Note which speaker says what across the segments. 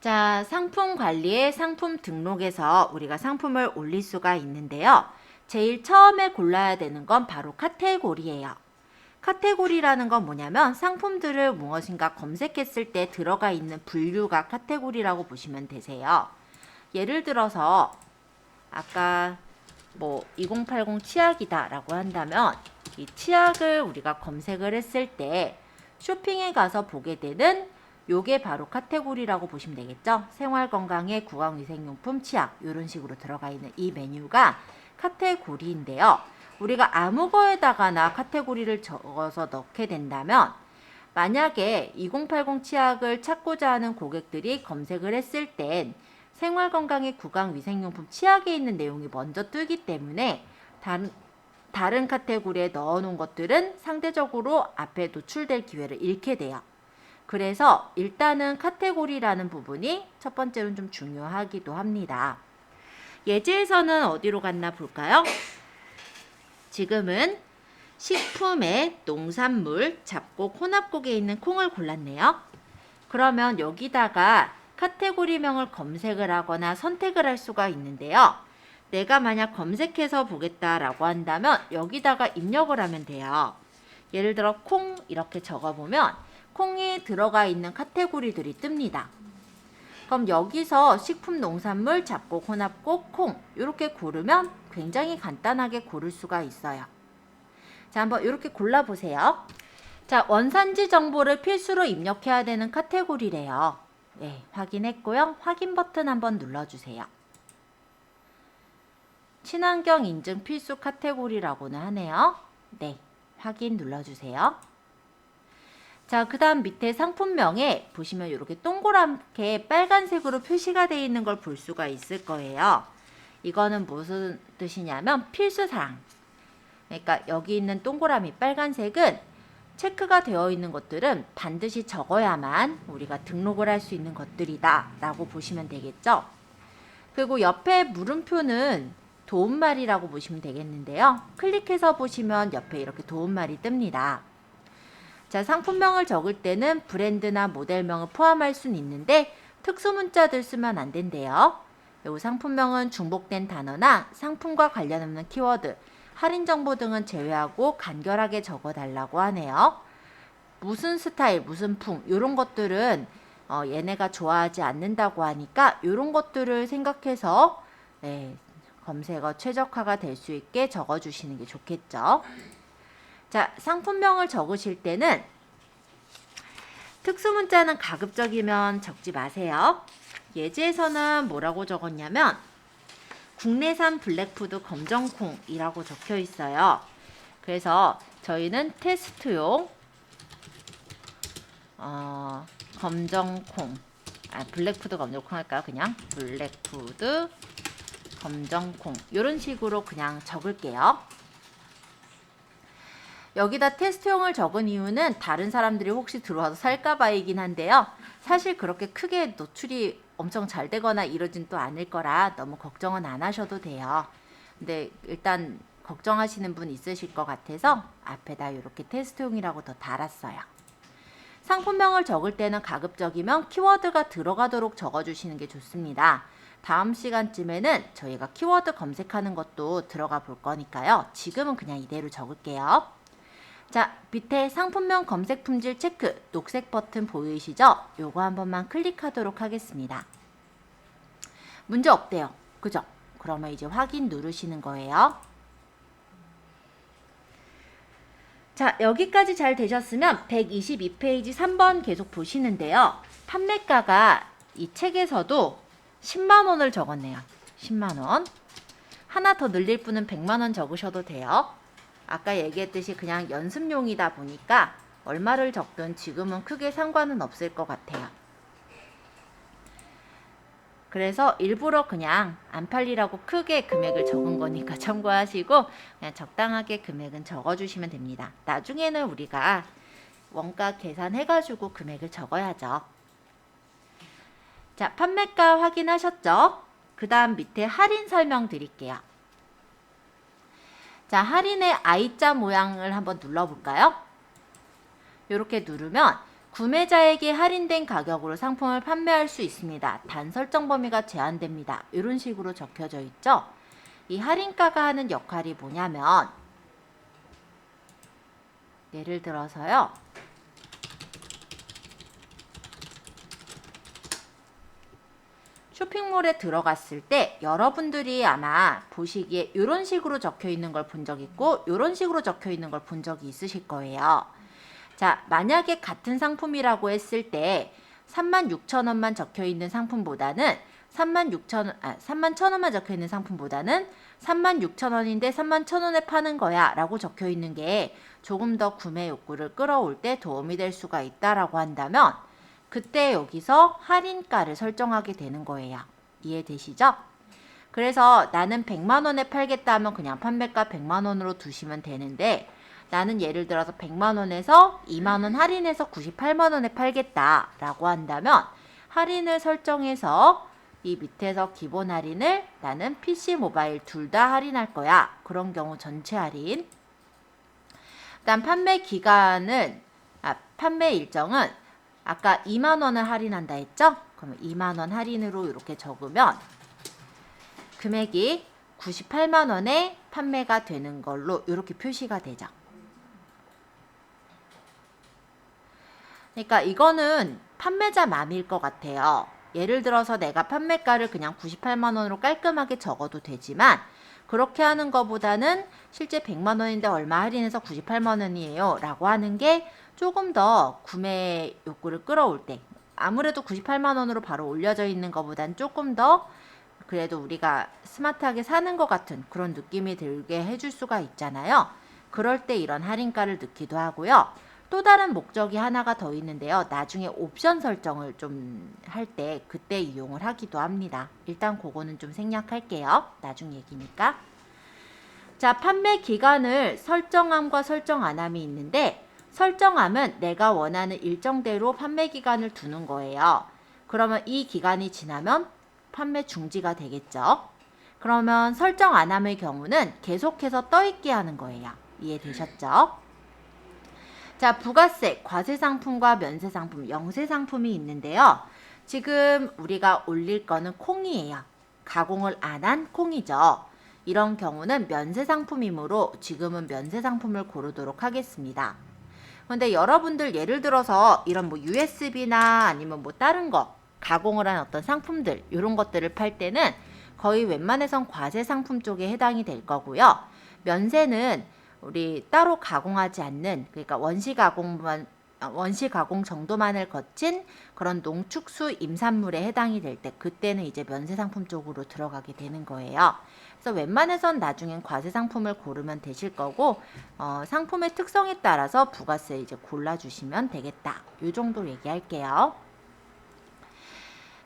Speaker 1: 자, 상품 관리의 상품 등록에서 우리가 상품을 올릴 수가 있는데요. 제일 처음에 골라야 되는 건 바로 카테고리예요. 카테고리라는 건 뭐냐면 상품들을 무엇인가 검색했을 때 들어가 있는 분류가 카테고리라고 보시면 되세요. 예를 들어서 아까 2080 치약이다 라고 한다면 이 치약을 우리가 검색을 했을 때 쇼핑에 가서 보게 되는 요게 바로 카테고리라고 보시면 되겠죠. 생활건강에 구강위생용품 치약 이런 식으로 들어가 있는 이 메뉴가 카테고리인데요. 우리가 아무 거에다가나 카테고리를 적어서 넣게 된다면 만약에 2080 치약을 찾고자 하는 고객들이 검색을 했을 땐 생활건강에 구강위생용품 치약에 있는 내용이 먼저 뜨기 때문에 다른 카테고리에 넣어놓은 것들은 상대적으로 앞에 노출될 기회를 잃게 돼요. 그래서 일단은 카테고리라는 부분이 첫 번째로는 좀 중요하기도 합니다. 예제에서는 어디로 갔나 볼까요? 지금은 식품에 농산물, 잡곡, 혼합곡에 있는 콩을 골랐네요. 그러면 여기다가 카테고리명을 검색을 하거나 선택을 할 수가 있는데요. 내가 만약 검색해서 보겠다라고 한다면 여기다가 입력을 하면 돼요. 예를 들어 콩 이렇게 적어보면 콩이 들어가 있는 카테고리들이 뜹니다. 그럼 여기서 식품, 농산물, 잡곡, 혼합곡, 콩 이렇게 고르면 굉장히 간단하게 고를 수가 있어요. 자, 한번 이렇게 골라보세요. 자, 원산지 정보를 필수로 입력해야 되는 카테고리래요. 네, 확인했고요. 확인 버튼 한번 눌러주세요. 친환경 인증 필수 카테고리라고는 하네요. 네, 확인 눌러주세요. 자, 그 다음 밑에 상품명에 보시면 이렇게 동그랗게 빨간색으로 표시가 되어 있는 걸 볼 수가 있을 거예요. 이거는 무슨 뜻이냐면 필수사항. 그러니까 여기 있는 동그라미 빨간색은 체크가 되어 있는 것들은 반드시 적어야만 우리가 등록을 할 수 있는 것들이다 라고 보시면 되겠죠. 그리고 옆에 물음표는 도움말이라고 보시면 되겠는데요. 클릭해서 보시면 옆에 이렇게 도움말이 뜹니다. 자, 상품명을 적을 때는 브랜드나 모델명을 포함할 수는 있는데 특수문자들 쓰면 안 된대요. 이 상품명은 중복된 단어나 상품과 관련 없는 키워드, 할인 정보 등은 제외하고 간결하게 적어달라고 하네요. 무슨 스타일, 무슨 품 이런 것들은 얘네가 좋아하지 않는다고 하니까 이런 것들을 생각해서 검색어 최적화가 될 수 있게 적어주시는 게 좋겠죠. 자, 상품명을 적으실 때는 특수문자는 가급적이면 적지 마세요. 예제에서는 뭐라고 적었냐면 국내산 블랙푸드 검정콩이라고 적혀 있어요. 그래서 저희는 테스트용 검정콩, 블랙푸드 검정콩 할까요? 그냥 블랙푸드 검정콩 이런 식으로 그냥 적을게요. 여기다 테스트용을 적은 이유는 다른 사람들이 혹시 들어와서 살까봐이긴 한데요. 사실 그렇게 크게 노출이 엄청 잘 되거나 이러진 또 않을 거라 너무 걱정은 안 하셔도 돼요. 근데 일단 걱정하시는 분 있으실 것 같아서 앞에다 이렇게 테스트용이라고 더 달았어요. 상품명을 적을 때는 가급적이면 키워드가 들어가도록 적어주시는 게 좋습니다. 다음 시간쯤에는 저희가 키워드 검색하는 것도 들어가 볼 거니까요. 지금은 그냥 이대로 적을게요. 자, 밑에 상품명 검색 품질 체크 녹색 버튼 보이시죠? 요거 한 번만 클릭하도록 하겠습니다. 문제 없대요. 그죠? 그러면 이제 확인 누르시는 거예요. 자, 여기까지 잘 되셨으면 122페이지 3번 계속 보시는데요. 판매가가 이 책에서도 10만원을 적었네요. 10만원. 하나 더 늘릴 분은 100만원 적으셔도 돼요. 아까 얘기했듯이 그냥 연습용이다 보니까 얼마를 적든 지금은 크게 상관은 없을 것 같아요. 그래서 일부러 그냥 안 팔리라고 크게 금액을 적은 거니까 참고하시고 그냥 적당하게 금액은 적어주시면 됩니다. 나중에는 우리가 원가 계산해가지고 금액을 적어야죠. 자, 판매가 확인하셨죠? 그 다음 밑에 할인 설명 드릴게요. 자, 할인의 I자 모양을 한번 눌러볼까요? 이렇게 누르면 구매자에게 할인된 가격으로 상품을 판매할 수 있습니다. 단 설정 범위가 제한됩니다. 이런 식으로 적혀져 있죠. 이 할인가가 하는 역할이 뭐냐면 예를 들어서요. 쇼핑몰에 들어갔을 때 여러분들이 아마 보시기에 이런 식으로 적혀 있는 걸 본 적 있고 이런 식으로 적혀 있는 걸 본 적이 있으실 거예요. 자, 만약에 같은 상품이라고 했을 때 36,000원만 적혀 있는 상품보다는 31,000원만 적혀 있는 상품보다는 36,000원인데 31,000원에 파는 거야 라고 적혀 있는 게 조금 더 구매 욕구를 끌어올 때 도움이 될 수가 있다라고 한다면 그때 여기서 할인가를 설정하게 되는 거예요. 이해되시죠? 그래서 나는 100만원에 팔겠다 하면 그냥 판매가 100만원으로 두시면 되는데 나는 예를 들어서 100만원에서 2만원 할인해서 98만원에 팔겠다 라고 한다면 할인을 설정해서 이 밑에서 기본 할인을 나는 PC, 모바일 둘 다 할인할 거야. 그런 경우 전체 할인. 일단 판매 기간은 판매 일정은 아까 2만원을 할인한다 했죠? 그럼 2만원 할인으로 이렇게 적으면 금액이 98만원에 판매가 되는 걸로 이렇게 표시가 되죠. 그러니까 이거는 판매자 맘일 것 같아요. 예를 들어서 내가 판매가를 그냥 98만원으로 깔끔하게 적어도 되지만 그렇게 하는 것보다는 실제 100만원인데 얼마 할인해서 98만원이에요 라고 하는 게 조금 더 구매 욕구를 끌어올 때 아무래도 98만원으로 바로 올려져 있는 것보단 조금 더 그래도 우리가 스마트하게 사는 것 같은 그런 느낌이 들게 해줄 수가 있잖아요. 그럴 때 이런 할인가를 넣기도 하고요. 또 다른 목적이 하나가 더 있는데요. 나중에 옵션 설정을 좀 할 때 그때 이용을 하기도 합니다. 일단 그거는 좀 생략할게요. 나중 얘기니까. 자, 판매 기간을 설정함과 설정 안함이 있는데 설정함은 내가 원하는 일정대로 판매 기간을 두는 거예요. 그러면 이 기간이 지나면 판매 중지가 되겠죠. 그러면 설정 안함의 경우는 계속해서 떠있게 하는 거예요. 이해되셨죠? 자, 부가세, 과세상품과 면세상품, 영세상품이 있는데요. 지금 우리가 올릴 거는 콩이에요. 가공을 안 한 콩이죠. 이런 경우는 면세상품이므로 지금은 면세상품을 고르도록 하겠습니다. 근데 여러분들 예를 들어서 이런 뭐 USB나 아니면 뭐 다른 거 가공을 한 어떤 상품들 이런 것들을 팔 때는 거의 웬만해선 과세상품 쪽에 해당이 될 거고요. 면세는 우리 따로 가공하지 않는 그러니까 원시 가공 정도만을 거친 그런 농축수 임산물에 해당이 될 때 그때는 이제 면세상품 쪽으로 들어가게 되는 거예요. 그래서 웬만해선 나중엔 과세상품을 고르면 되실 거고 상품의 특성에 따라서 부가세 이제 골라주시면 되겠다. 이 정도 얘기할게요.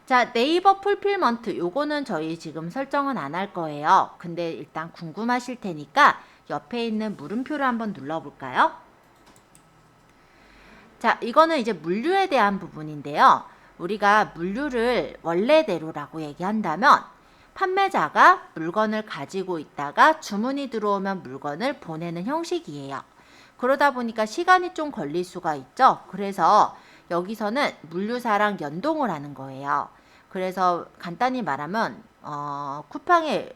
Speaker 1: 자, 네이버 풀필먼트 요거는 저희 지금 설정은 안 할 거예요. 근데 일단 궁금하실 테니까 옆에 있는 물음표를 한번 눌러볼까요? 자, 이거는 이제 물류에 대한 부분인데요. 우리가 물류를 원래대로라고 얘기한다면 판매자가 물건을 가지고 있다가 주문이 들어오면 물건을 보내는 형식이에요. 그러다 보니까 시간이 좀 걸릴 수가 있죠. 그래서 여기서는 물류사랑 연동을 하는 거예요. 그래서 간단히 말하면 쿠팡의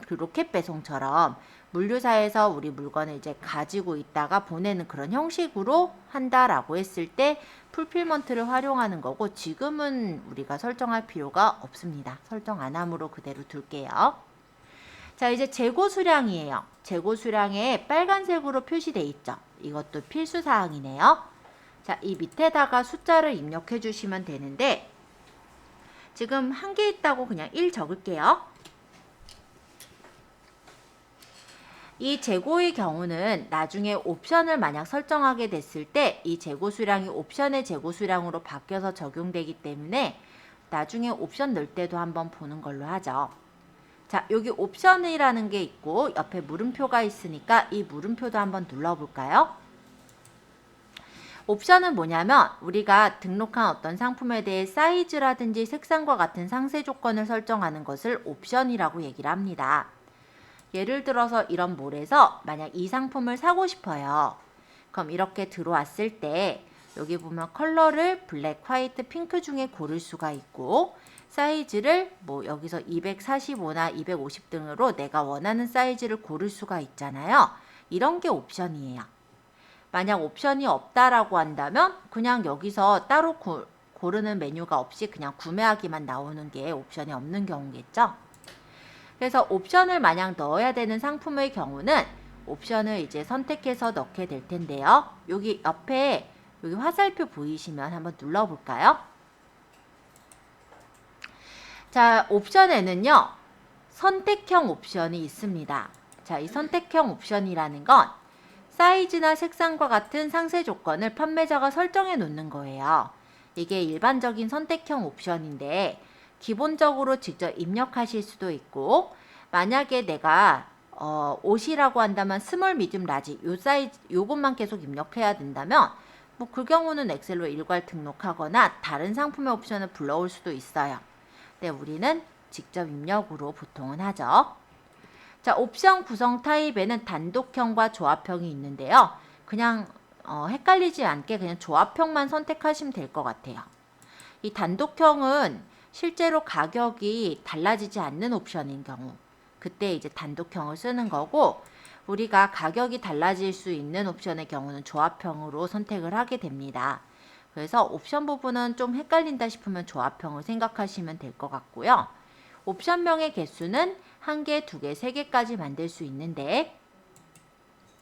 Speaker 1: 그 로켓 배송처럼 물류사에서 우리 물건을 이제 가지고 있다가 보내는 그런 형식으로 한다라고 했을 때 풀필먼트를 활용하는 거고 지금은 우리가 설정할 필요가 없습니다. 설정 안 함으로 그대로 둘게요. 자, 이제 재고 수량이에요. 재고 수량에 빨간색으로 표시돼 있죠. 이것도 필수 사항이네요. 자, 이 밑에다가 숫자를 입력해 주시면 되는데 지금 한 개 있다고 그냥 1 적을게요. 이 재고의 경우는 나중에 옵션을 만약 설정하게 됐을 때 이 재고 수량이 옵션의 재고 수량으로 바뀌어서 적용되기 때문에 나중에 옵션 넣을 때도 한번 보는 걸로 하죠. 자, 여기 옵션이라는 게 있고 옆에 물음표가 있으니까 이 물음표도 한번 눌러볼까요? 옵션은 뭐냐면 우리가 등록한 어떤 상품에 대해 사이즈라든지 색상과 같은 상세 조건을 설정하는 것을 옵션이라고 얘기를 합니다. 예를 들어서 이런 몰에서 만약 이 상품을 사고 싶어요. 그럼 이렇게 들어왔을 때 여기 보면 컬러를 블랙, 화이트, 핑크 중에 고를 수가 있고 사이즈를 뭐 여기서 245나 250 등으로 내가 원하는 사이즈를 고를 수가 있잖아요. 이런 게 옵션이에요. 만약 옵션이 없다라고 한다면 그냥 여기서 따로 고르는 메뉴가 없이 그냥 구매하기만 나오는 게 옵션이 없는 경우겠죠. 그래서 옵션을 만약 넣어야 되는 상품의 경우는 옵션을 이제 선택해서 넣게 될 텐데요. 여기 옆에 여기 화살표 보이시면 한번 눌러볼까요? 자, 옵션에는요, 선택형 옵션이 있습니다. 자, 이 선택형 옵션이라는 건 사이즈나 색상과 같은 상세 조건을 판매자가 설정해 놓는 거예요. 이게 일반적인 선택형 옵션인데 기본적으로 직접 입력하실 수도 있고 만약에 내가 옷이라고 한다면 스몰, 미디움, 라지 요 사이즈 요것만 계속 입력해야 된다면 뭐 그 경우는 엑셀로 일괄 등록하거나 다른 상품의 옵션을 불러올 수도 있어요. 근데 우리는 직접 입력으로 보통은 하죠. 자, 옵션 구성 타입에는 단독형과 조합형이 있는데요. 그냥 헷갈리지 않게 그냥 조합형만 선택하시면 될 것 같아요. 이 단독형은 실제로 가격이 달라지지 않는 옵션인 경우 그때 이제 단독형을 쓰는 거고 우리가 가격이 달라질 수 있는 옵션의 경우는 조합형으로 선택을 하게 됩니다. 그래서 옵션 부분은 좀 헷갈린다 싶으면 조합형을 생각하시면 될 것 같고요. 옵션명의 개수는 1개, 2개, 3개까지 만들 수 있는데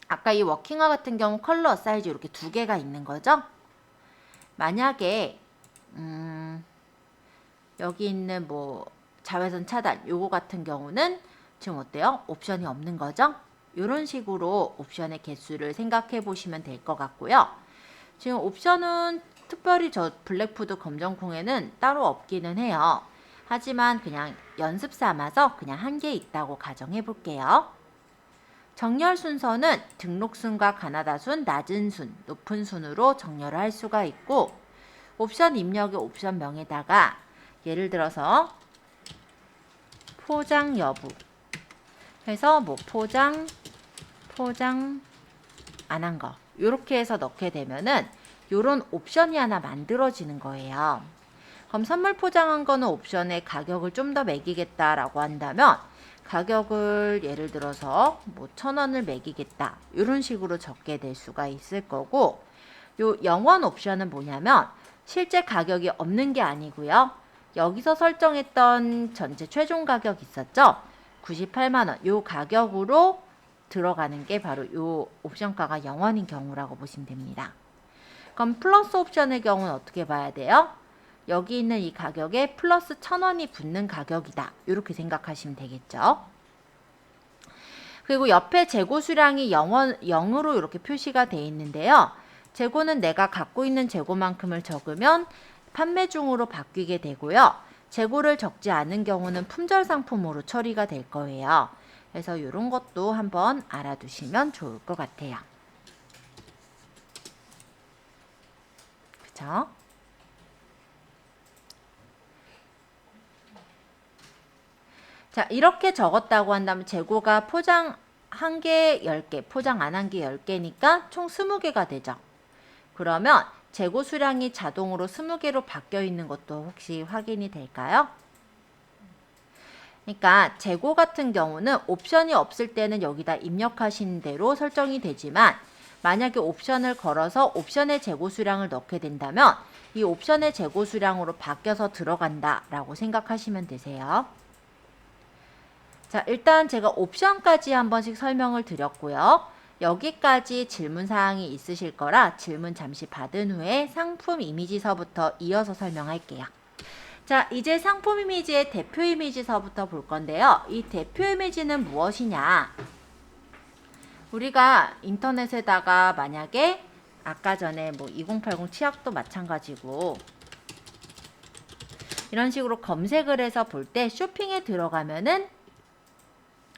Speaker 1: 아까 이 워킹화 같은 경우 컬러, 사이즈 이렇게 2개가 있는 거죠. 만약에 여기 있는 뭐 자외선 차단 요거 같은 경우는 지금 어때요? 옵션이 없는 거죠? 이런 식으로 옵션의 개수를 생각해 보시면 될 것 같고요. 지금 옵션은 특별히 저 블랙푸드 검정콩에는 따로 없기는 해요. 하지만 그냥 연습 삼아서 그냥 1개 있다고 가정해 볼게요. 정렬 순서는 등록순과 가나다순, 낮은 순, 높은 순으로 정렬을 할 수가 있고 옵션 입력의 옵션명에다가 예를 들어서 포장 여부 해서 뭐 포장 안 한 거 이렇게 해서 넣게 되면은 요런 옵션이 하나 만들어지는 거예요. 그럼 선물 포장한 거는 옵션에 가격을 좀 더 매기겠다라고 한다면 가격을 예를 들어서 뭐 1,000원을 매기겠다 이런 식으로 적게 될 수가 있을 거고 요 영원 옵션은 뭐냐면 실제 가격이 없는 게 아니고요. 여기서 설정했던 전체 최종 가격 있었죠? 98만원 요 가격으로 들어가는 게 바로 요 옵션가가 0원인 경우라고 보시면 됩니다. 그럼 플러스 옵션의 경우는 어떻게 봐야 돼요? 여기 있는 이 가격에 플러스 1,000원이 붙는 가격이다. 이렇게 생각하시면 되겠죠. 그리고 옆에 재고 수량이 0으로 이렇게 표시가 되어 있는데요. 재고는 내가 갖고 있는 재고만큼을 적으면 판매 중으로 바뀌게 되고요. 재고를 적지 않은 경우는 품절 상품으로 처리가 될 거예요. 그래서 이런 것도 한번 알아두시면 좋을 것 같아요. 그쵸? 자, 이렇게 적었다고 한다면 재고가 포장 1개, 10개, 포장 안 한 개 10개니까 총 20개가 되죠. 그러면 재고 수량이 자동으로 20개로 바뀌어 있는 것도 혹시 확인이 될까요? 그러니까 재고 같은 경우는 옵션이 없을 때는 여기다 입력하신 대로 설정이 되지만 만약에 옵션을 걸어서 옵션의 재고 수량을 넣게 된다면 이 옵션의 재고 수량으로 바뀌어서 들어간다 라고 생각하시면 되세요. 자, 일단 제가 옵션까지 한 번씩 설명을 드렸고요. 여기까지 질문사항이 있으실 거라 질문 잠시 받은 후에 상품 이미지서부터 이어서 설명할게요. 자, 이제 상품 이미지의 대표 이미지서부터 볼 건데요. 이 대표 이미지는 무엇이냐? 우리가 인터넷에다가 만약에 아까 전에 뭐 2080 치약도 마찬가지고 이런 식으로 검색을 해서 볼 때 쇼핑에 들어가면은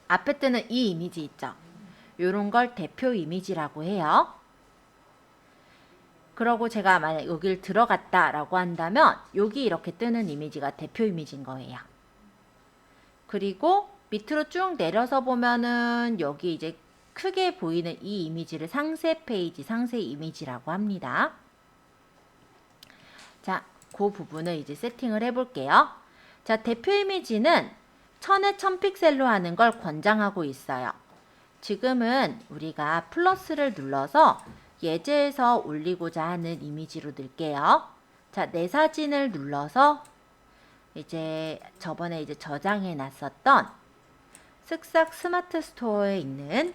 Speaker 1: 앞에 뜨는 이 이미지 있죠? 요런 걸 대표 이미지라고 해요. 그러고 제가 만약 여길 들어갔다라고 한다면 여기 이렇게 뜨는 이미지가 대표 이미지인 거예요. 그리고 밑으로 쭉 내려서 보면은 여기 이제 크게 보이는 이 이미지를 상세 페이지, 상세 이미지라고 합니다. 그 부분을 이제 세팅을 해볼게요. 자, 대표 이미지는 1000에 1000픽셀로 하는 걸 권장하고 있어요. 지금은 우리가 플러스를 눌러서 예제에서 올리고자 하는 이미지로 넣을게요. 자, 내 사진을 눌러서 이제 저번에 이제 저장해 놨었던 쓱싹 스마트 스토어에 있는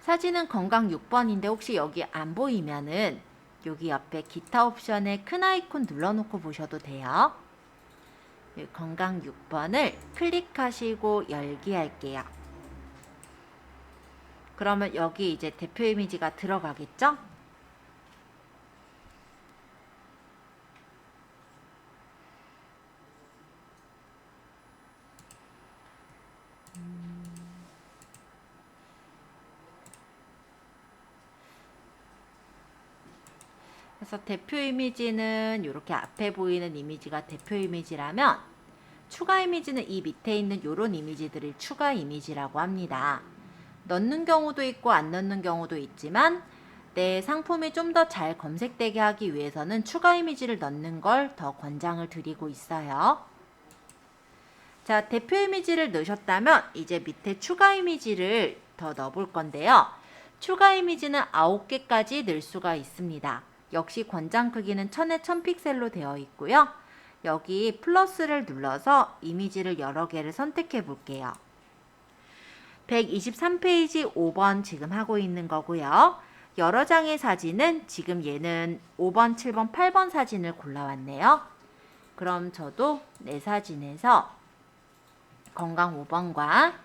Speaker 1: 사진은 건강 6번인데 혹시 여기 안 보이면은 여기 옆에 기타 옵션에 큰 아이콘 눌러놓고 보셔도 돼요. 건강 6번을 클릭하시고 열기 할게요. 그러면 여기 이제 대표 이미지가 들어가겠죠? 그래서 대표 이미지는 이렇게 앞에 보이는 이미지가 대표 이미지라면 추가 이미지는 이 밑에 있는 이런 이미지들을 추가 이미지라고 합니다. 넣는 경우도 있고 안 넣는 경우도 있지만 내 상품이 좀 더 잘 검색되게 하기 위해서는 추가 이미지를 넣는 걸 더 권장을 드리고 있어요. 자, 대표 이미지를 넣으셨다면 이제 밑에 추가 이미지를 더 넣어볼 건데요. 추가 이미지는 9개까지 넣을 수가 있습니다. 역시 권장 크기는 1000에 1000픽셀로 되어 있고요. 여기 플러스를 눌러서 이미지를 여러 개를 선택해 볼게요. 123페이지 5번 지금 하고 있는 거고요. 여러 장의 사진은 지금 얘는 5번, 7번, 8번 사진을 골라왔네요. 그럼 저도 내 사진에서 건강 5번과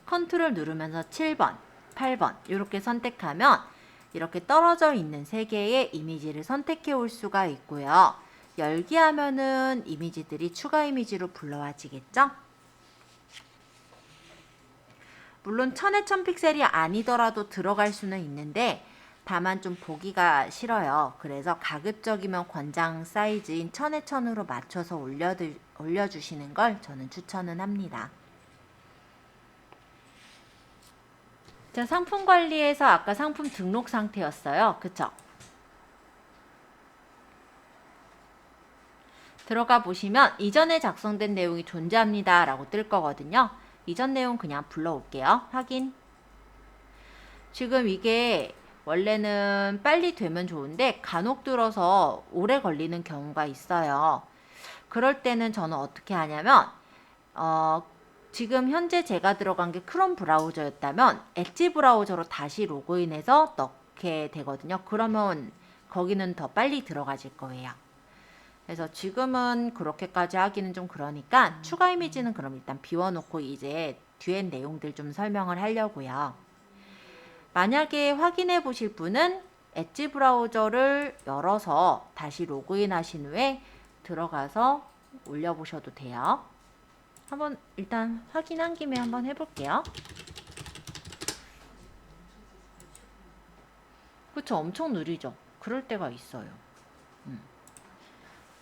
Speaker 1: 컨트롤 누르면서 7번, 8번 이렇게 선택하면 이렇게 떨어져 있는 3개의 이미지를 선택해 올 수가 있고요. 열기 하면은 이미지들이 추가 이미지로 불러와지겠죠? 물론 1000에 1000픽셀이 아니더라도 들어갈 수는 있는데 다만 좀 보기가 싫어요. 그래서 가급적이면 권장 사이즈인 1000에 1000으로 맞춰서 올려주시는 걸 저는 추천은 합니다. 자, 상품 관리에서 아까 상품 등록 상태였어요. 그쵸? 들어가 보시면 이전에 작성된 내용이 존재합니다 라고 뜰 거거든요. 이전 내용 그냥 불러올게요. 확인. 지금 이게 원래는 빨리 되면 좋은데 간혹 들어서 오래 걸리는 경우가 있어요. 그럴 때는 저는 어떻게 하냐면 지금 현재 제가 들어간 게 크롬 브라우저였다면 엣지 브라우저로 다시 로그인해서 넣게 되거든요. 그러면 거기는 더 빨리 들어가질 거예요. 그래서 지금은 그렇게까지 하기는 좀 그러니까 추가 이미지는 그럼 일단 비워놓고 이제 뒤에 내용들 좀 설명을 하려고요. 만약에 확인해 보실 분은 엣지 브라우저를 열어서 다시 로그인 하신 후에 들어가서 올려보셔도 돼요. 한번 일단 확인한 김에 한번 해볼게요. 그쵸? 엄청 느리죠? 그럴 때가 있어요.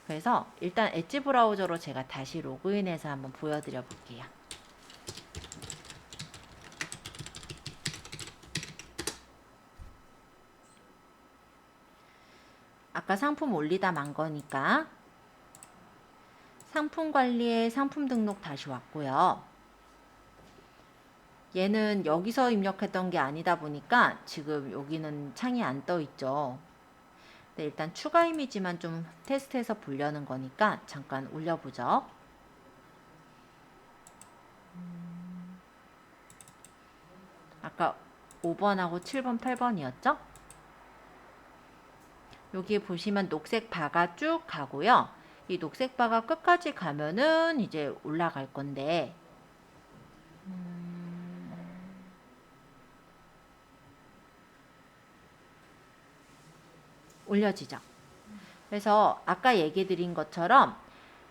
Speaker 1: 그래서 일단 엣지 브라우저로 제가 다시 로그인해서 한번 보여드려 볼게요. 아까 상품 올리다 만 거니까 상품 관리에 상품 등록 다시 왔고요. 얘는 여기서 입력했던 게 아니다 보니까 지금 여기는 창이 안 떠 있죠. 네, 일단 추가 이미지만 좀 테스트해서 보려는 거니까 잠깐 올려보죠. 아까 5번하고 7번, 8번이었죠? 여기 보시면 녹색 바가 쭉 가고요. 이 녹색 바가 끝까지 가면은 이제 올라갈 건데 올려지죠. 그래서 아까 얘기 드린 것처럼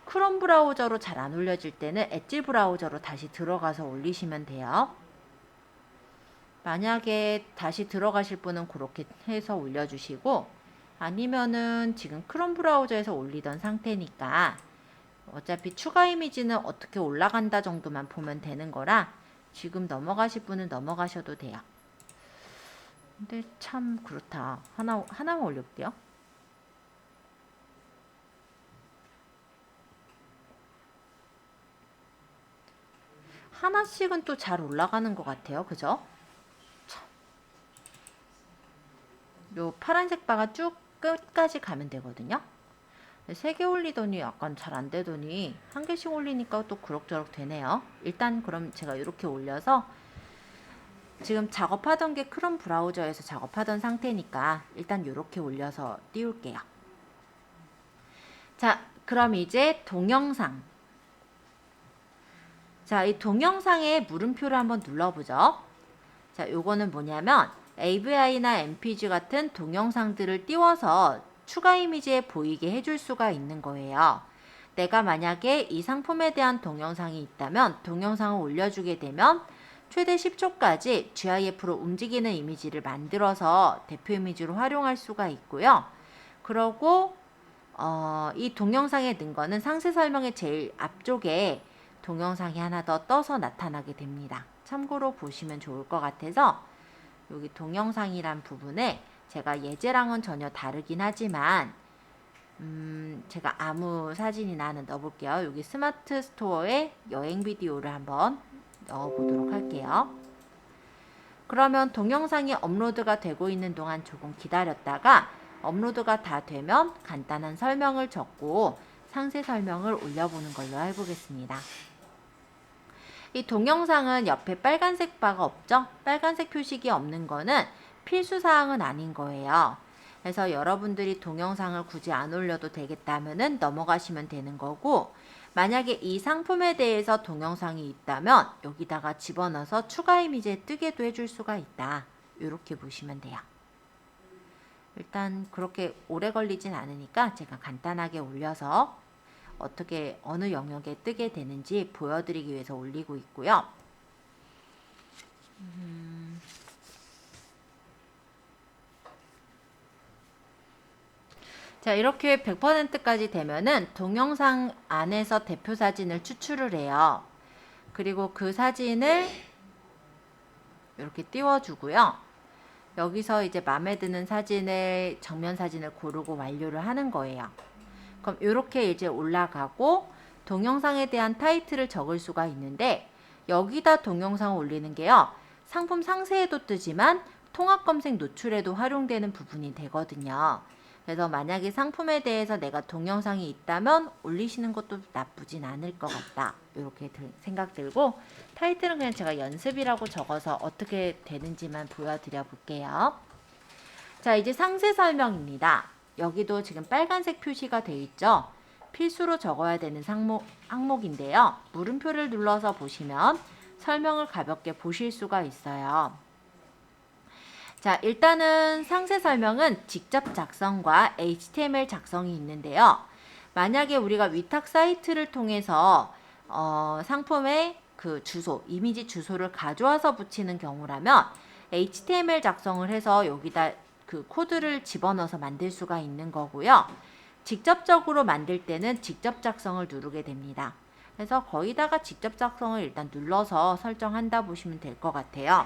Speaker 1: 크롬 브라우저로 잘 안 올려질 때는 엣지 브라우저로 다시 들어가서 올리시면 돼요. 만약에 다시 들어가실 분은 그렇게 해서 올려주시고 아니면은 지금 크롬 브라우저에서 올리던 상태니까 어차피 추가 이미지는 어떻게 올라간다 정도만 보면 되는 거라 지금 넘어가실 분은 넘어가셔도 돼요. 근데 참 그렇다. 하나만 올려볼게요. 하나씩은 또 잘 올라가는 것 같아요. 그죠? 요 파란색 바가 쭉 끝까지 가면 되거든요. 3개 올리더니 약간 잘 안 되더니 한 개씩 올리니까 또 그럭저럭 되네요. 일단 그럼 제가 이렇게 올려서 지금 작업하던 게 크롬 브라우저에서 작업하던 상태니까 일단 이렇게 올려서 띄울게요. 자, 그럼 이제 동영상. 자, 이 동영상에 물음표를 한번 눌러보죠. 자, 요거는 뭐냐면 AVI나 MPG 같은 동영상들을 띄워서 추가 이미지에 보이게 해줄 수가 있는 거예요. 내가 만약에 이 상품에 대한 동영상이 있다면 동영상을 올려주게 되면 최대 10초까지 GIF로 움직이는 이미지를 만들어서 대표 이미지로 활용할 수가 있고요. 그러고 이 동영상에 넣은 거는 상세 설명의 제일 앞쪽에 동영상이 하나 더 떠서 나타나게 됩니다. 참고로 보시면 좋을 것 같아서 여기 동영상이란 부분에 제가 예제랑은 전혀 다르긴 하지만 제가 아무 사진이나 하나 넣어볼게요. 여기 스마트 스토어에 여행 비디오를 한번 넣어보도록 할게요. 그러면 동영상이 업로드가 되고 있는 동안 조금 기다렸다가 업로드가 다 되면 간단한 설명을 적고 상세 설명을 올려보는 걸로 해보겠습니다. 이 동영상은 옆에 빨간색 바가 없죠? 빨간색 표식이 없는 거는 필수사항은 아닌 거예요. 그래서 여러분들이 동영상을 굳이 안 올려도 되겠다면은 넘어가시면 되는 거고, 만약에 이 상품에 대해서 동영상이 있다면 여기다가 집어넣어서 추가 이미지에 뜨게도 해줄 수가 있다. 이렇게 보시면 돼요. 일단 그렇게 오래 걸리진 않으니까 제가 간단하게 올려서 어떻게 어느 영역에 뜨게 되는지 보여드리기 위해서 올리고 있고요. 자, 이렇게 100%까지 되면은 동영상 안에서 대표 사진을 추출을 해요. 그리고 그 사진을 이렇게 띄워주고요. 여기서 이제 마음에 드는 사진을 정면 사진을 고르고 완료를 하는 거예요. 그럼 이렇게 이제 올라가고 동영상에 대한 타이틀을 적을 수가 있는데 여기다 동영상을 올리는 게요. 상품 상세에도 뜨지만 통합 검색 노출에도 활용되는 부분이 되거든요. 그래서 만약에 상품에 대해서 내가 동영상이 있다면 올리시는 것도 나쁘진 않을 것 같다. 이렇게 생각 들고 타이틀은 그냥 제가 연습이라고 적어서 어떻게 되는지만 보여드려 볼게요. 자, 이제 상세 설명입니다. 여기도 지금 빨간색 표시가 되어 있죠. 필수로 적어야 되는 항목인데요. 물음표를 눌러서 보시면 설명을 가볍게 보실 수가 있어요. 자, 일단은 상세 설명은 직접 작성과 HTML 작성이 있는데요. 만약에 우리가 위탁 사이트를 통해서 상품의 그 주소, 이미지 주소를 가져와서 붙이는 경우라면 HTML 작성을 해서 여기다 그 코드를 집어넣어서 만들 수가 있는 거고요. 직접적으로 만들 때는 직접 작성을 누르게 됩니다. 그래서 거기다가 직접 작성을 일단 눌러서 설정한다 보시면 될 것 같아요.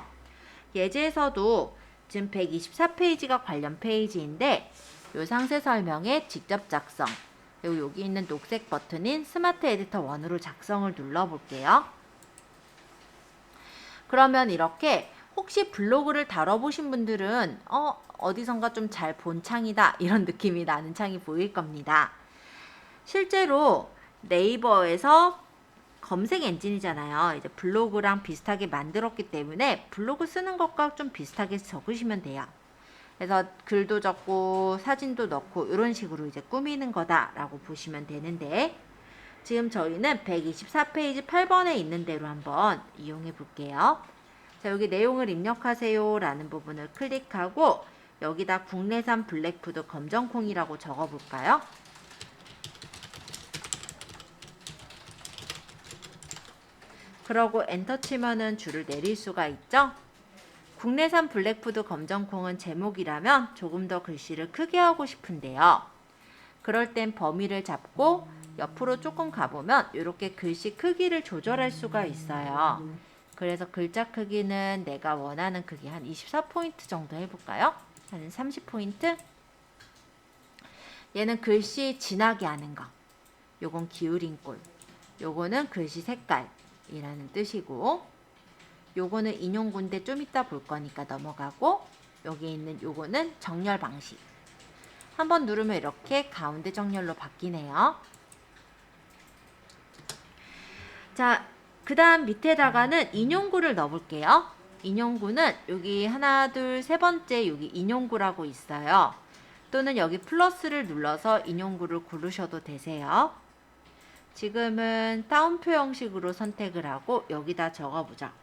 Speaker 1: 예제에서도 지금 124페이지가 관련 페이지인데 이 상세 설명에 직접 작성, 그리고 여기 있는 녹색 버튼인 스마트 에디터 1으로 작성을 눌러볼게요. 그러면 이렇게 혹시 블로그를 다뤄보신 분들은 어디선가 좀 잘 본 창이다 이런 느낌이 나는 창이 보일 겁니다. 실제로 네이버에서 검색 엔진이잖아요. 이제 블로그랑 비슷하게 만들었기 때문에 블로그 쓰는 것과 좀 비슷하게 적으시면 돼요. 그래서 글도 적고 사진도 넣고 이런 식으로 이제 꾸미는 거다라고 보시면 되는데 지금 저희는 124페이지 8번에 있는 대로 한번 이용해 볼게요. 자, 여기 내용을 입력하세요 라는 부분을 클릭하고 여기다 국내산 블랙푸드 검정콩이라고 적어 볼까요? 그러고 엔터 치면은 줄을 내릴 수가 있죠. 국내산 블랙푸드 검정콩은 제목이라면 조금 더 글씨를 크게 하고 싶은데요. 그럴 땐 범위를 잡고 옆으로 조금 가보면 이렇게 글씨 크기를 조절할 수가 있어요. 그래서 글자 크기는 내가 원하는 크기 한 24포인트 정도 해볼까요? 한 30포인트? 얘는 글씨 진하게 하는 거. 요건 기울인 꼴. 요거는 글씨 색깔. 이라는 뜻이고, 요거는 인용구인데 좀 이따 볼 거니까 넘어가고, 여기 있는 요거는 정렬 방식. 한번 누르면 이렇게 가운데 정렬로 바뀌네요. 자, 그 다음 밑에다가는 인용구를 넣어볼게요. 인용구는 여기 하나, 둘, 세 번째 여기 인용구라고 있어요. 또는 여기 플러스를 눌러서 인용구를 고르셔도 되세요. 지금은 따옴표 형식으로 선택을 하고 여기다 적어보자.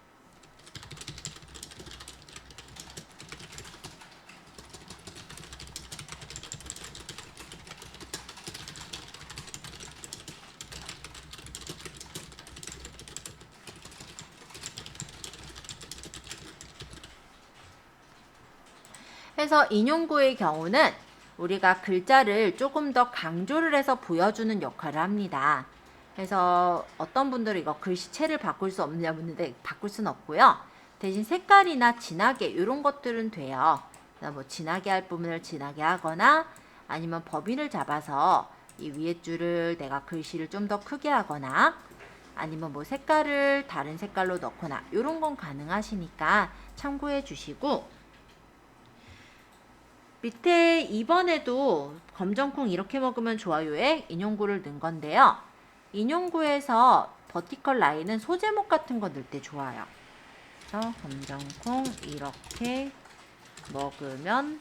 Speaker 1: 해서 인용구의 경우는 우리가 글자를 조금 더 강조를 해서 보여주는 역할을 합니다. 그래서 어떤 분들은 이거 글씨체를 바꿀 수 없느냐 묻는데 바꿀 수는 없고요. 대신 색깔이나 진하게 이런 것들은 돼요. 뭐 진하게 할 부분을 진하게 하거나 아니면 법인을 잡아서 이 위에 줄을 내가 글씨를 좀 더 크게 하거나 아니면 뭐 색깔을 다른 색깔로 넣거나 이런 건 가능하시니까 참고해 주시고, 밑에 2번에도 검정콩 이렇게 먹으면 좋아요에 인용구를 넣은 건데요. 인용구에서 버티컬 라인은 소제목 같은 거 넣을 때 좋아요. 그래서 검정콩 이렇게 먹으면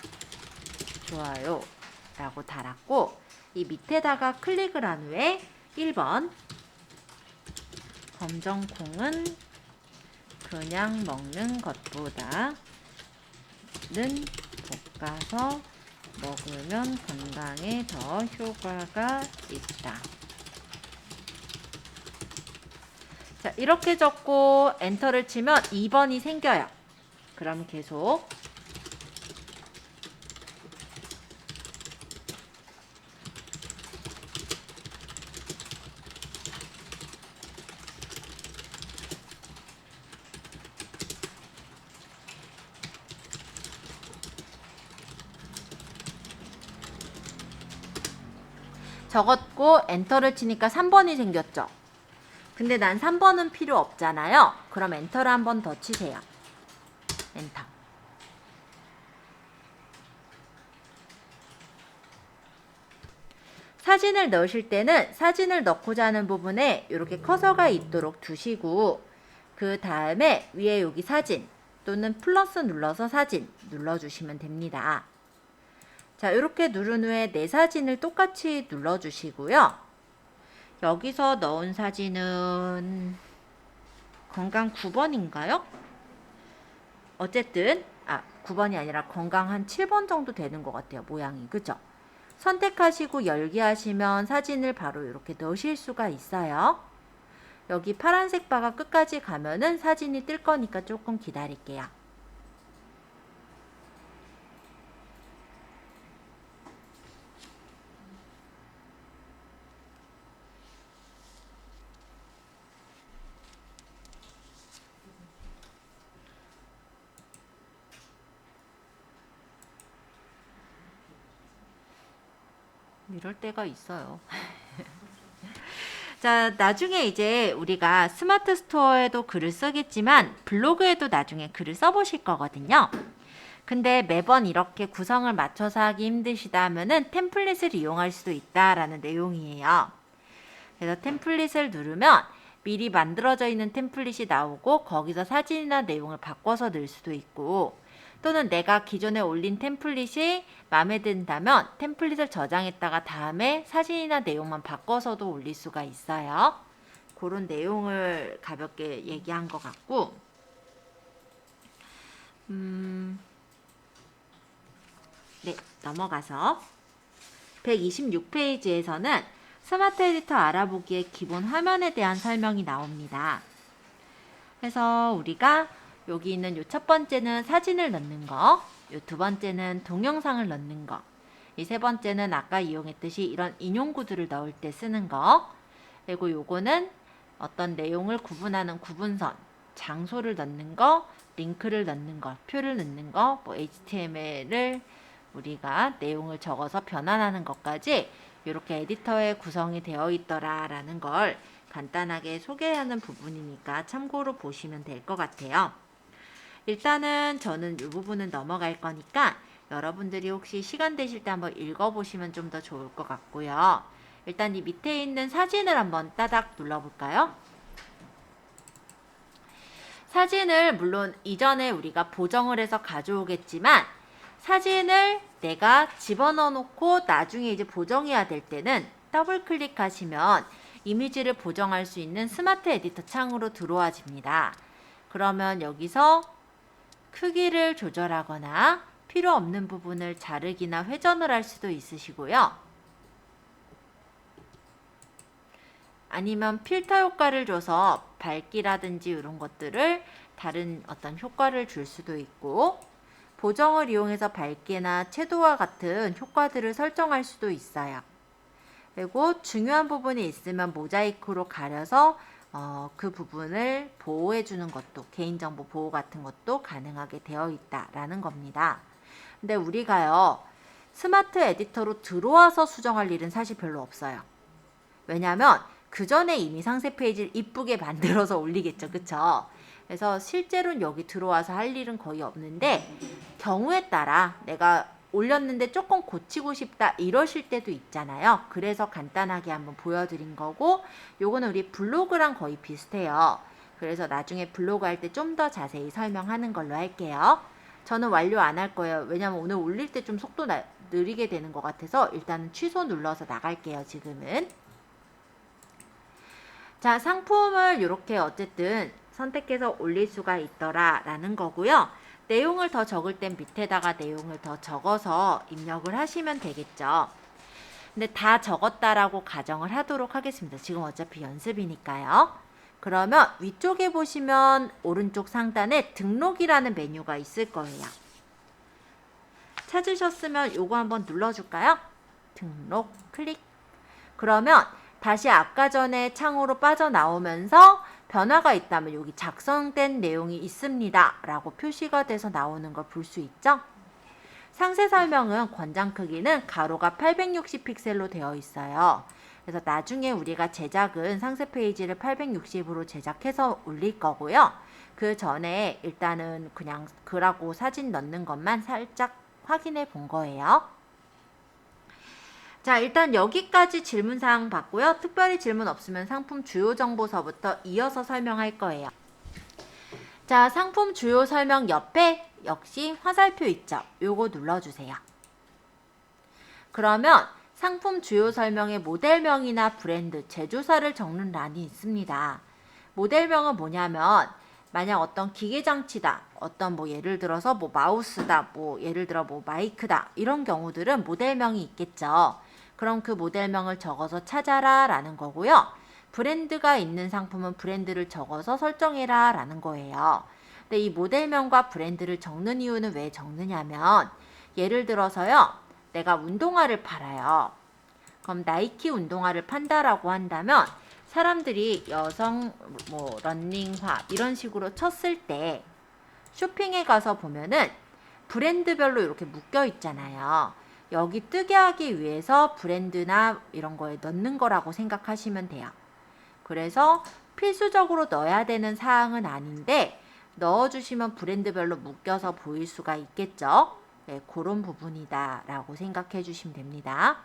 Speaker 1: 좋아요 라고 달았고, 이 밑에다가 클릭을 한 후에 1번 검정콩은 그냥 먹는 것보다는 볶아서 먹으면 건강에 더 효과가 있다. 자, 이렇게 적고 엔터를 치면 2번이 생겨요. 그럼 계속 적었고 엔터를 치니까 3번이 생겼죠. 근데 난 3번은 필요 없잖아요. 그럼 엔터를 한 번 더 치세요. 엔터. 사진을 넣으실 때는 사진을 넣고자 하는 부분에 이렇게 커서가 있도록 두시고, 그 다음에 위에 여기 사진 또는 플러스 눌러서 사진 눌러주시면 됩니다. 자, 이렇게 누른 후에 내 사진을 똑같이 눌러주시고요. 여기서 넣은 사진은 건강 9번인가요? 어쨌든 9번이 아니라 건강 한 7번 정도 되는 것 같아요. 모양이. 그죠? 선택하시고 열기 하시면 사진을 바로 이렇게 넣으실 수가 있어요. 여기 파란색 바가 끝까지 가면은 사진이 뜰 거니까 조금 기다릴게요. 이럴 때가 있어요. 자, 나중에 이제 우리가 스마트 스토어에도 글을 쓰겠지만 블로그에도 나중에 글을 써보실 거거든요. 근데 매번 이렇게 구성을 맞춰서 하기 힘드시다 하면은 템플릿을 이용할 수도 있다라는 내용이에요. 그래서 템플릿을 누르면 미리 만들어져 있는 템플릿이 나오고 거기서 사진이나 내용을 바꿔서 넣을 수도 있고, 또는 내가 기존에 올린 템플릿이 마음에 든다면 템플릿을 저장했다가 다음에 사진이나 내용만 바꿔서도 올릴 수가 있어요. 그런 내용을 가볍게 얘기한 것 같고, 네, 넘어가서 126페이지에서는 스마트 에디터 알아보기의 기본 화면에 대한 설명이 나옵니다. 그래서 우리가 여기 있는 요 첫 번째는 사진을 넣는 거, 요 두 번째는 동영상을 넣는 거, 이 세 번째는 아까 이용했듯이 이런 인용구들을 넣을 때 쓰는 거, 그리고 요거는 어떤 내용을 구분하는 구분선, 장소를 넣는 거, 링크를 넣는 거, 표를 넣는 거, 뭐 HTML을 우리가 내용을 적어서 변환하는 것까지 이렇게 에디터에 구성이 되어 있더라라는 걸 간단하게 소개하는 부분이니까 참고로 보시면 될 것 같아요. 일단은 저는 이 부분은 넘어갈 거니까 여러분들이 혹시 시간 되실 때 한번 읽어보시면 좀 더 좋을 것 같고요. 일단 이 밑에 있는 사진을 한번 따닥 눌러볼까요? 사진을 물론 이전에 우리가 보정을 해서 가져오겠지만 사진을 내가 집어넣어 놓고 나중에 이제 보정해야 될 때는 더블 클릭하시면 이미지를 보정할 수 있는 스마트 에디터 창으로 들어와집니다. 그러면 여기서 크기를 조절하거나 필요 없는 부분을 자르기나 회전을 할 수도 있으시고요. 아니면 필터 효과를 줘서 밝기라든지 이런 것들을 다른 어떤 효과를 줄 수도 있고, 보정을 이용해서 밝기나 채도와 같은 효과들을 설정할 수도 있어요. 그리고 중요한 부분이 있으면 모자이크로 가려서 그 부분을 보호해 주는 것도, 개인정보 보호 같은 것도 가능하게 되어 있다라는 겁니다. 근데 우리가요, 스마트 에디터로 들어와서 수정할 일은 사실 별로 없어요. 왜냐하면 그 전에 이미 상세 페이지를 이쁘게 만들어서 올리겠죠. 그쵸? 그래서 실제로는 여기 들어와서 할 일은 거의 없는데, 경우에 따라 내가 올렸는데 조금 고치고 싶다 이러실 때도 있잖아요. 그래서 간단하게 한번 보여드린 거고, 요거는 우리 블로그랑 거의 비슷해요. 그래서 나중에 블로그 할 때 좀 더 자세히 설명하는 걸로 할게요. 저는 완료 안 할 거예요. 왜냐면 오늘 올릴 때 좀 속도 느리게 되는 것 같아서 일단은 취소 눌러서 나갈게요. 지금은. 자, 상품을 이렇게 어쨌든 선택해서 올릴 수가 있더라 라는 거고요. 내용을 더 적을 땐 밑에다가 내용을 더 적어서 입력을 하시면 되겠죠. 근데 다 적었다라고 가정을 하도록 하겠습니다. 지금 어차피 연습이니까요. 그러면 위쪽에 보시면 오른쪽 상단에 등록이라는 메뉴가 있을 거예요. 찾으셨으면 요거 한번 눌러줄까요? 등록 클릭. 그러면 다시 아까 전에 창으로 빠져나오면서 변화가 있다면 여기 작성된 내용이 있습니다 라고 표시가 돼서 나오는 걸 볼 수 있죠. 상세 설명은 권장 크기는 가로가 860픽셀로 되어 있어요. 그래서 나중에 우리가 제작은 상세 페이지를 860으로 제작해서 올릴 거고요. 그 전에 일단은 그냥 글하고 사진 넣는 것만 살짝 확인해 본 거예요. 자, 일단 여기까지 질문사항 봤고요. 특별히 질문 없으면 상품 주요 정보서부터 이어서 설명할 거예요. 자, 상품 주요 설명 옆에 역시 화살표 있죠? 요거 눌러주세요. 그러면 상품 주요 설명에 모델명이나 브랜드, 제조사를 적는 란이 있습니다. 모델명은 뭐냐면 만약 어떤 기계장치다, 어떤 뭐 예를 들어서 뭐 마우스다, 뭐 예를 들어 뭐 마이크다 이런 경우들은 모델명이 있겠죠. 그럼 그 모델명을 적어서 찾아라 라는 거고요. 브랜드가 있는 상품은 브랜드를 적어서 설정해라 라는 거예요. 근데 이 모델명과 브랜드를 적는 이유는 왜 적느냐면 예를 들어서요. 내가 운동화를 팔아요. 그럼 나이키 운동화를 판다라고 한다면 사람들이 여성 뭐 러닝화 이런 식으로 쳤을 때 쇼핑에 가서 보면은 브랜드별로 이렇게 묶여 있잖아요. 여기 뜨게 하기 위해서 브랜드나 이런 거에 넣는 거라고 생각하시면 돼요. 그래서 필수적으로 넣어야 되는 사항은 아닌데 넣어주시면 브랜드별로 묶여서 보일 수가 있겠죠. 네, 그런 부분이다 라고 생각해 주시면 됩니다.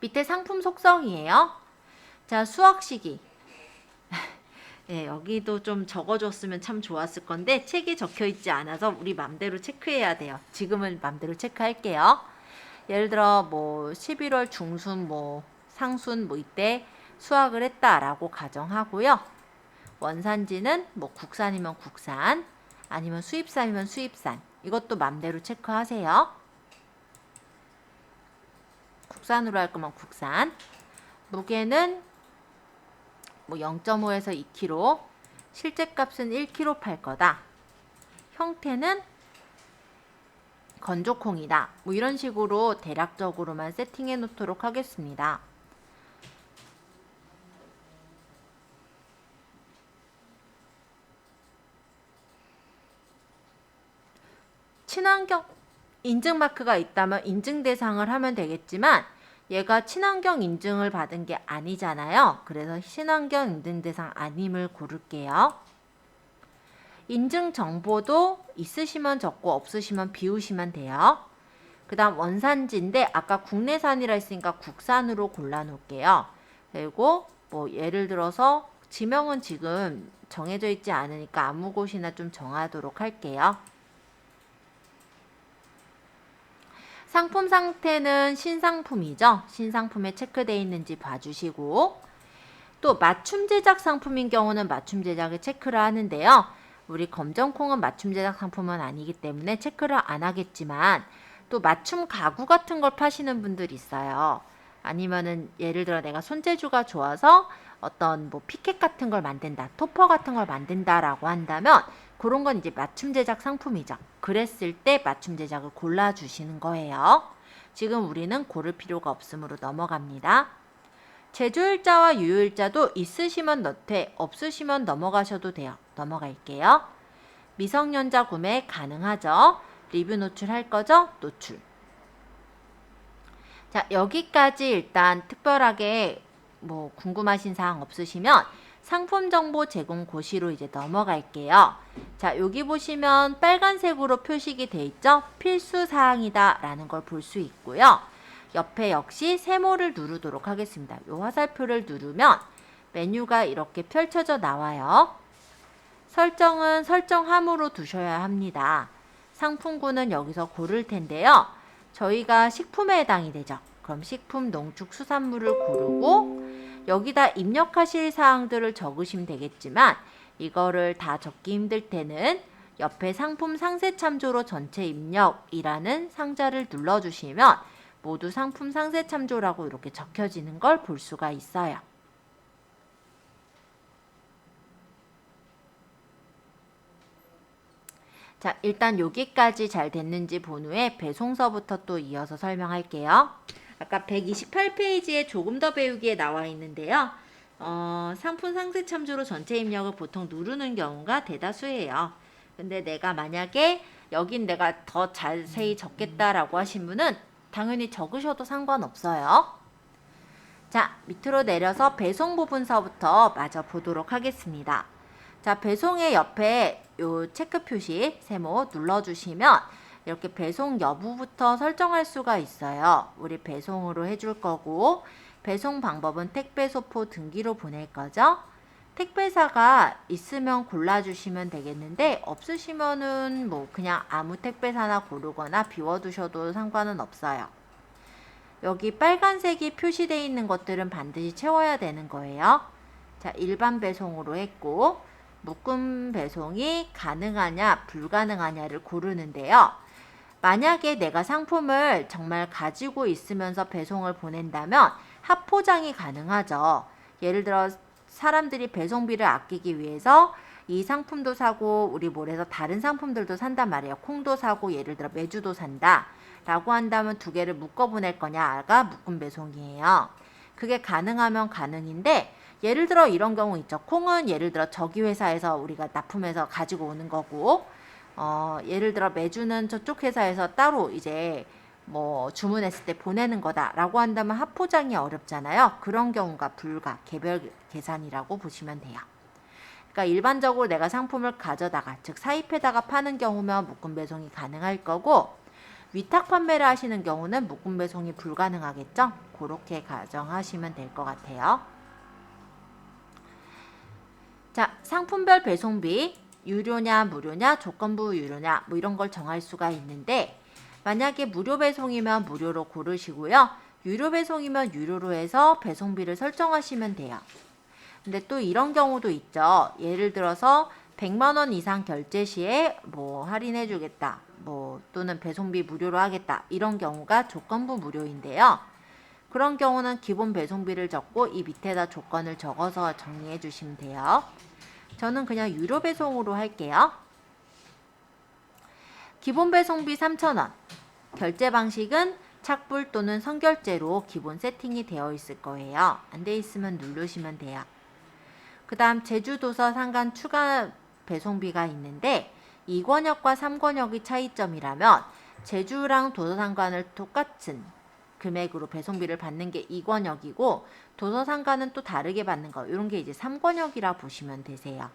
Speaker 1: 밑에 상품 속성이에요. 자, 수확 시기. 네, 여기도 좀 적어줬으면 참 좋았을 건데 책에 적혀 있지 않아서 우리 맘대로 체크해야 돼요. 지금은 맘대로 체크할게요. 예를 들어 뭐 11월 중순 뭐 상순 뭐 이때 수확을 했다라고 가정하고요. 원산지는 뭐 국산이면 국산, 아니면 수입산이면 수입산. 이것도 맘대로 체크하세요. 국산으로 할 거면 국산. 무게는 뭐 0.5에서 2kg, 실제 값은 1kg 팔 거다. 형태는 건조콩이다. 뭐 이런 식으로 대략적으로만 세팅해 놓도록 하겠습니다. 친환경 인증 마크가 있다면 인증 대상을 하면 되겠지만 얘가 친환경 인증을 받은 게 아니잖아요. 그래서 친환경 인증 대상 아님을 고를게요. 인증 정보도 있으시면 적고 없으시면 비우시면 돼요. 그 다음 원산지인데 아까 국내산이라 했으니까 국산으로 골라 놓을게요. 그리고 뭐 예를 들어서 지명은 지금 정해져 있지 않으니까 아무 곳이나 좀 정하도록 할게요. 상품 상태는 신상품이죠. 신상품에 체크되어 있는지 봐주시고, 또 맞춤 제작 상품인 경우는 맞춤 제작을 체크를 하는데요. 우리 검정콩은 맞춤 제작 상품은 아니기 때문에 체크를 안 하겠지만, 또 맞춤 가구 같은 걸 파시는 분들이 있어요. 아니면은 예를 들어 내가 손재주가 좋아서 어떤 뭐 피켓 같은 걸 만든다, 토퍼 같은 걸 만든다라고 한다면 그런 건 이제 맞춤 제작 상품이죠. 그랬을 때 맞춤 제작을 골라주시는 거예요. 지금 우리는 고를 필요가 없으므로 넘어갑니다. 제조일자와 유효일자도 있으시면 넣되 없으시면 넘어가셔도 돼요. 넘어갈게요. 미성년자 구매 가능하죠. 리뷰 노출할 거죠? 노출. 자, 여기까지 일단 특별하게 뭐 궁금하신 사항 없으시면 상품 정보 제공 고시로 이제 넘어갈게요. 자, 여기 보시면 빨간색으로 표식이 돼 있죠? 필수 사항이다 라는 걸 볼 수 있고요. 옆에 역시 세모를 누르도록 하겠습니다. 이 화살표를 누르면 메뉴가 이렇게 펼쳐져 나와요. 설정은 설정함으로 두셔야 합니다. 상품군은 여기서 고를 텐데요. 저희가 식품에 해당이 되죠. 그럼 식품, 농축, 수산물을 고르고 여기다 입력하실 사항들을 적으시면 되겠지만 이거를 다 적기 힘들 때는 옆에 상품 상세 참조로 전체 입력이라는 상자를 눌러주시면 모두 상품 상세 참조라고 이렇게 적혀지는 걸 볼 수가 있어요. 자, 일단 여기까지 잘 됐는지 본 후에 배송서부터 또 이어서 설명할게요. 아까 128페이지에 조금 더 배우기에 나와 있는데요. 상품 상세 참조로 전체 입력을 보통 누르는 경우가 대다수예요. 근데 내가 만약에 여긴 내가 더 자세히 적겠다라고 하신 분은 당연히 적으셔도 상관없어요. 자, 밑으로 내려서 배송 부분서부터 마저 보도록 하겠습니다. 자, 배송의 옆에 요 체크 표시 세모 눌러주시면 이렇게 배송 여부부터 설정할 수가 있어요. 우리 배송으로 해줄 거고 배송 방법은 택배 소포 등기로 보낼 거죠. 택배사가 있으면 골라주시면 되겠는데 없으시면은 뭐 그냥 아무 택배사나 고르거나 비워두셔도 상관은 없어요. 여기 빨간색이 표시되어 있는 것들은 반드시 채워야 되는 거예요. 자, 일반 배송으로 했고 묶음 배송이 가능하냐 불가능하냐를 고르는데요. 만약에 내가 상품을 정말 가지고 있으면서 배송을 보낸다면 합포장이 가능하죠. 예를 들어 사람들이 배송비를 아끼기 위해서 이 상품도 사고 우리 몰에서 다른 상품들도 산단 말이에요. 콩도 사고 예를 들어 메주도 산다 라고 한다면 두 개를 묶어 보낼 거냐가 묶음 배송이에요. 그게 가능하면 가능인데 예를 들어 이런 경우 있죠. 콩은 예를 들어 저기 회사에서 우리가 납품해서 가지고 오는 거고 예를 들어 메주는 저쪽 회사에서 따로 이제 뭐 주문했을 때 보내는 거다라고 한다면 합포장이 어렵잖아요. 그런 경우가 불가, 개별 계산이라고 보시면 돼요. 그러니까 일반적으로 내가 상품을 가져다가 즉 사입해다가 파는 경우면 묶음 배송이 가능할 거고 위탁 판매를 하시는 경우는 묶음 배송이 불가능하겠죠. 그렇게 가정하시면 될 것 같아요. 자, 상품별 배송비 유료냐 무료냐 조건부 유료냐 뭐 이런 걸 정할 수가 있는데 만약에 무료 배송이면 무료로 고르시고요. 유료 배송이면 유료로 해서 배송비를 설정하시면 돼요. 근데 또 이런 경우도 있죠. 예를 들어서 100만 원 이상 결제 시에 뭐 할인해 주겠다. 뭐 또는 배송비 무료로 하겠다. 이런 경우가 조건부 무료인데요. 그런 경우는 기본 배송비를 적고 이 밑에다 조건을 적어서 정리해 주시면 돼요. 저는 그냥 유료 배송으로 할게요. 기본 배송비 3,000원. 결제 방식은 착불 또는 선결제로 기본 세팅이 되어 있을 거예요. 안 돼 있으면 누르시면 돼요. 그 다음 제주도서 상간 추가 배송비가 있는데 2권역과 3권역의 차이점이라면 제주랑 도서상관을 똑같은 금액으로 배송비를 받는 게 2권역이고 도서상가는 또 다르게 받는 거 이런 게 이제 3권역이라 보시면 되세요.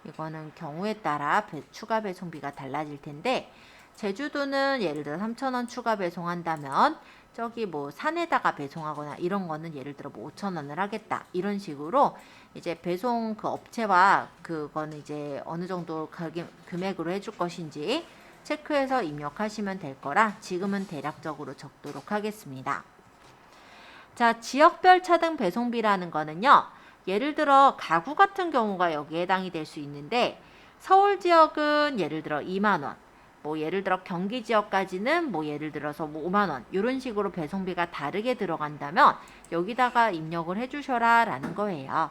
Speaker 1: 이거는 경우에 따라 추가 배송비가 달라질 텐데 제주도는 예를 들어 3,000원 추가 배송한다면 저기 뭐 산에다가 배송하거나 이런 거는 예를 들어 뭐 5,000원을 하겠다 이런 식으로 이제 배송 그 업체와 그거는 이제 어느 정도 금액으로 해줄 것인지 체크해서 입력하시면 될 거라 지금은 대략적으로 적도록 하겠습니다. 자, 지역별 차등 배송비라는 거는요. 예를 들어 가구 같은 경우가 여기에 해당이 될 수 있는데 서울 지역은 예를 들어 2만 원, 뭐 예를 들어 경기 지역까지는 뭐 예를 들어서 뭐 5만 원 이런 식으로 배송비가 다르게 들어간다면 여기다가 입력을 해주셔라 라는 거예요.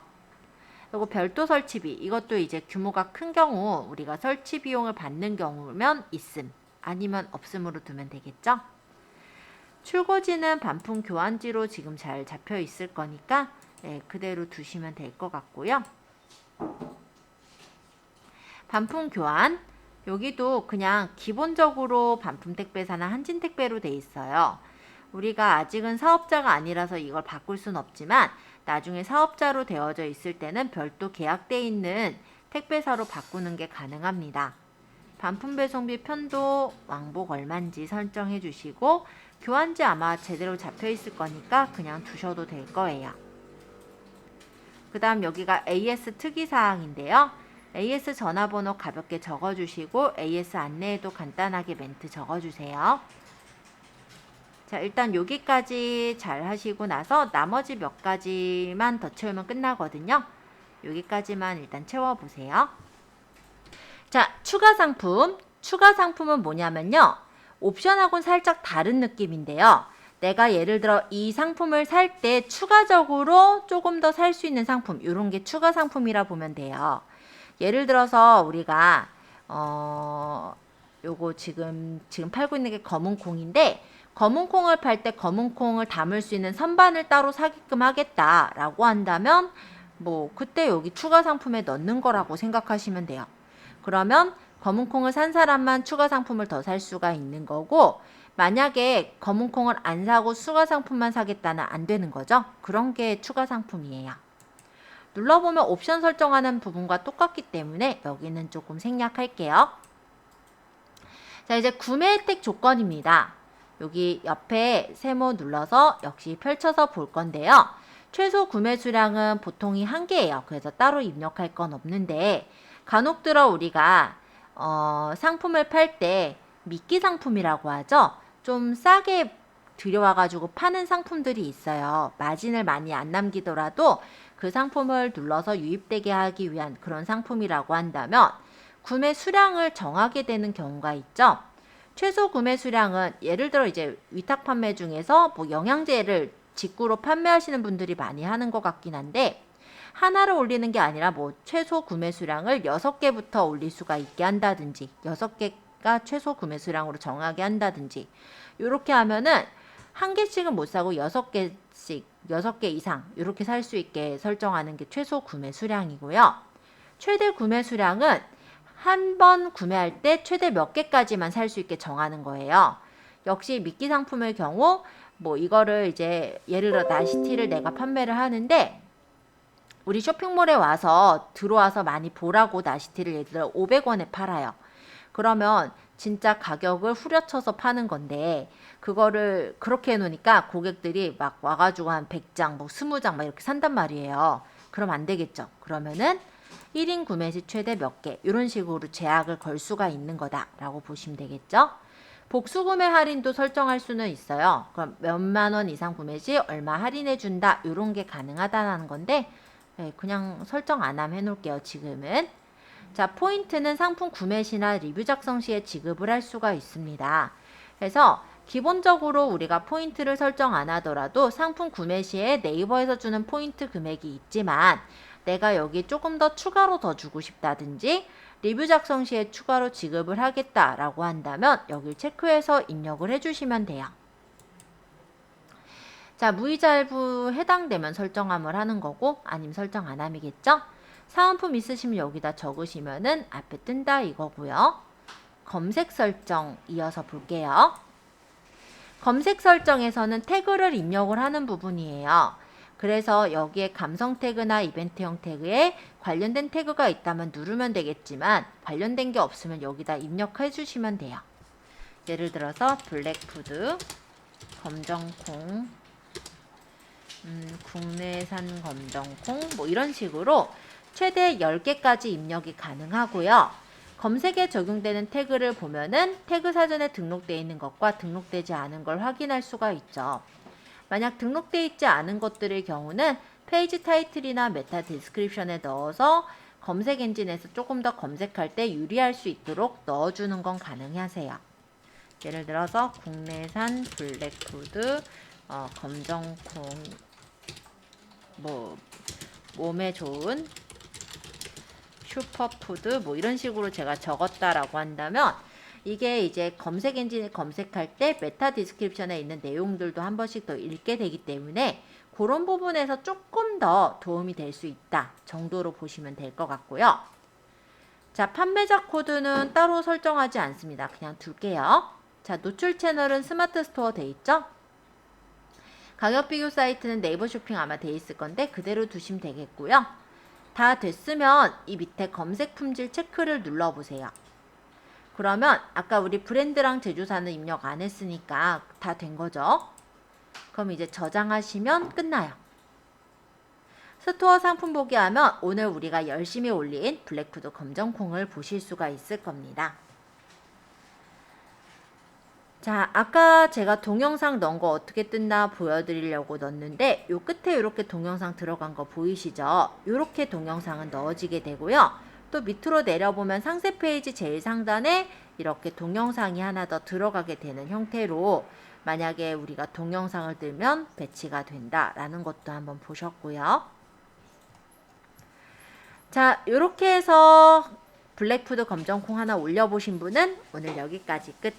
Speaker 1: 그리고 별도 설치비 이것도 이제 규모가 큰 경우 우리가 설치 비용을 받는 경우면 있음 아니면 없음으로 두면 되겠죠. 출고지는 반품 교환지로 지금 잘 잡혀 있을 거니까 네, 그대로 두시면 될 것 같고요. 반품 교환 여기도 그냥 기본적으로 반품 택배사나 한진 택배로 돼 있어요. 우리가 아직은 사업자가 아니라서 이걸 바꿀 순 없지만 나중에 사업자로 되어져 있을 때는 별도 계약돼 있는 택배사로 바꾸는 게 가능합니다. 반품 배송비 편도 왕복 얼마인지 설정해 주시고 교환지 아마 제대로 잡혀 있을 거니까 그냥 두셔도 될 거예요. 그 다음 여기가 AS 특이사항인데요. AS 전화번호 가볍게 적어주시고 AS 안내에도 간단하게 멘트 적어주세요. 자, 일단 여기까지 잘 하시고 나서 나머지 몇 가지만 더 채우면 끝나거든요. 여기까지만 일단 채워보세요. 자, 추가 상품. 추가 상품은 뭐냐면요. 옵션하고는 살짝 다른 느낌인데요. 내가 예를 들어 이 상품을 살 때 추가적으로 조금 더 살 수 있는 상품 이런 게 추가 상품이라 보면 돼요. 예를 들어서 우리가 요거 지금 팔고 있는 게 검은 콩인데 검은 콩을 팔 때 검은 콩을 담을 수 있는 선반을 따로 사게끔 하겠다라고 한다면 뭐 그때 여기 추가 상품에 넣는 거라고 생각하시면 돼요. 그러면 검은 콩을 산 사람만 추가 상품을 더 살 수가 있는 거고 만약에 검은 콩을 안 사고 추가 상품만 사겠다는 안 되는 거죠. 그런 게 추가 상품이에요. 눌러보면 옵션 설정하는 부분과 똑같기 때문에 여기는 조금 생략할게요. 자, 이제 구매 혜택 조건입니다. 여기 옆에 세모 눌러서 역시 펼쳐서 볼 건데요. 최소 구매 수량은 보통이 1개예요. 그래서 따로 입력할 건 없는데 간혹 들어 우리가 상품을 팔 때 미끼 상품이라고 하죠. 좀 싸게 들여와가지고 파는 상품들이 있어요. 마진을 많이 안 남기더라도 그 상품을 눌러서 유입되게 하기 위한 그런 상품이라고 한다면 구매 수량을 정하게 되는 경우가 있죠. 최소 구매 수량은 예를 들어 이제 위탁 판매 중에서 뭐 영양제를 직구로 판매하시는 분들이 많이 하는 것 같긴 한데 하나를 올리는 게 아니라 뭐 최소 구매 수량을 6개부터 올릴 수가 있게 한다든지 6개가 최소 구매 수량으로 정하게 한다든지 이렇게 하면은 1개씩은 못 사고 6개씩 6개 이상 이렇게 살 수 있게 설정하는 게 최소 구매 수량이고요. 최대 구매 수량은 한 번 구매할 때 최대 몇 개까지만 살 수 있게 정하는 거예요. 역시 미끼 상품의 경우 뭐 이거를 이제 예를 들어 나시티를 내가 판매를 하는데 우리 쇼핑몰에 들어와서 많이 보라고 나시티를 예를 들어 500원에 팔아요. 그러면 진짜 가격을 후려쳐서 파는 건데 그거를 그렇게 해놓으니까 고객들이 막 와가지고 한 100장, 뭐 20장 막 이렇게 산단 말이에요. 그럼 안 되겠죠. 그러면은 1인 구매 시 최대 몇 개 이런 식으로 제약을 걸 수가 있는 거다라고 보시면 되겠죠. 복수 구매 할인도 설정할 수는 있어요. 그럼 몇만 원 이상 구매 시 얼마 할인해 준다 이런 게 가능하다는 건데 네, 그냥 설정 안 하면 해놓을게요. 지금은. 자, 포인트는 상품 구매 시나 리뷰 작성 시에 지급을 할 수가 있습니다. 그래서 기본적으로 우리가 포인트를 설정 안 하더라도 상품 구매 시에 네이버에서 주는 포인트 금액이 있지만 내가 여기 조금 더 추가로 더 주고 싶다든지 리뷰 작성 시에 추가로 지급을 하겠다라고 한다면 여기 체크해서 입력을 해주시면 돼요. 자, 무이자 할부 해당되면 설정함을 하는 거고 아니면 설정 안 함이겠죠? 사은품 있으시면 여기다 적으시면은 앞에 뜬다 이거고요. 검색 설정 이어서 볼게요. 검색 설정에서는 태그를 입력을 하는 부분이에요. 그래서 여기에 감성 태그나 이벤트형 태그에 관련된 태그가 있다면 누르면 되겠지만 관련된 게 없으면 여기다 입력해 주시면 돼요. 예를 들어서 블랙푸드, 검정콩, 국내산 검정콩 뭐 이런 식으로 최대 10개까지 입력이 가능하고요. 검색에 적용되는 태그를 보면은 태그 사전에 등록되어 있는 것과 등록되지 않은 걸 확인할 수가 있죠. 만약 등록되어 있지 않은 것들의 경우는 페이지 타이틀이나 메타 디스크립션에 넣어서 검색 엔진에서 조금 더 검색할 때 유리할 수 있도록 넣어주는 건 가능하세요. 예를 들어서 국내산 블랙푸드, 검정콩, 뭐 몸에 좋은 슈퍼푸드 뭐 이런 식으로 제가 적었다라고 한다면 이게 이제 검색 엔진에 검색할 때 메타 디스크립션에 있는 내용들도 한 번씩 더 읽게 되기 때문에 그런 부분에서 조금 더 도움이 될 수 있다 정도로 보시면 될 것 같고요. 자, 판매자 코드는 따로 설정하지 않습니다. 그냥 둘게요. 자, 노출 채널은 스마트 스토어 돼 있죠? 가격 비교 사이트는 네이버 쇼핑 아마 돼 있을 건데 그대로 두시면 되겠고요. 다 됐으면 이 밑에 검색 품질 체크를 눌러보세요. 그러면 아까 우리 브랜드랑 제조사는 입력 안 했으니까 다 된 거죠. 그럼 이제 저장하시면 끝나요. 스토어 상품 보기 하면 오늘 우리가 열심히 올린 블랙푸드 검정콩을 보실 수가 있을 겁니다. 자, 아까 제가 동영상 넣은 거 어떻게 뜬다 보여드리려고 넣었는데 요 끝에 이렇게 동영상 들어간 거 보이시죠? 이렇게 동영상은 넣어지게 되고요. 또 밑으로 내려보면 상세 페이지 제일 상단에 이렇게 동영상이 하나 더 들어가게 되는 형태로 만약에 우리가 동영상을 들면 배치가 된다라는 것도 한번 보셨고요. 자, 이렇게 해서 블랙푸드 검정콩 하나 올려보신 분은 오늘 여기까지 끝.